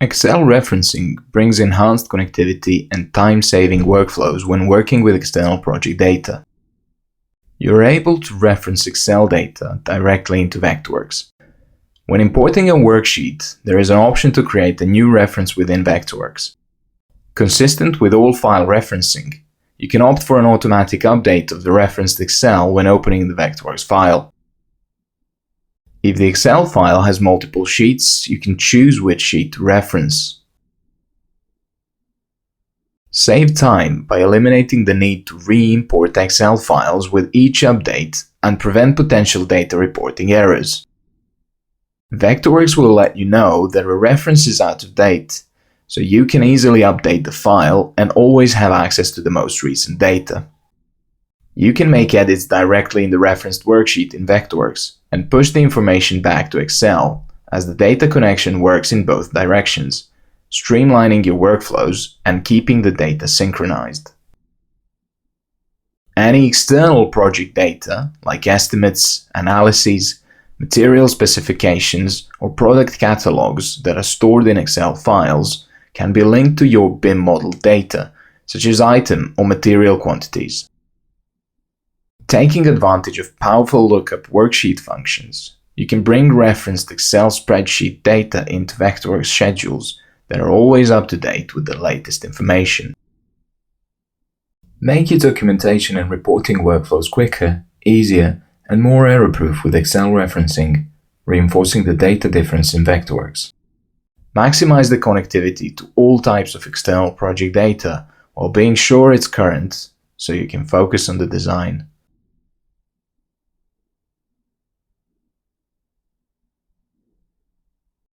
Excel referencing brings enhanced connectivity and time-saving workflows when working with external project data. You're able to reference Excel data directly into Vectorworks. When importing a worksheet, there is an option to create a new reference within Vectorworks. Consistent with all file referencing, you can opt for an automatic update of the referenced Excel when opening the Vectorworks file. If the Excel file has multiple sheets, you can choose which sheet to reference. Save time by eliminating the need to re-import Excel files with each update and prevent potential data reporting errors. Vectorworks will let you know that a reference is out of date, so you can easily update the file and always have access to the most recent data. You can make edits directly in the referenced worksheet in Vectorworks and push the information back to Excel, as the data connection works in both directions, streamlining your workflows and keeping the data synchronized. Any external project data, like estimates, analyses, material specifications, or product catalogs that are stored in Excel files, can be linked to your BIM model data, such as item or material quantities. Taking advantage of powerful lookup worksheet functions, you can bring referenced Excel spreadsheet data into Vectorworks schedules that are always up to date with the latest information. Make your documentation and reporting workflows quicker, easier, and more error-proof with Excel referencing, reinforcing the data difference in Vectorworks. Maximize the connectivity to all types of external project data while being sure it's current, so you can focus on the design.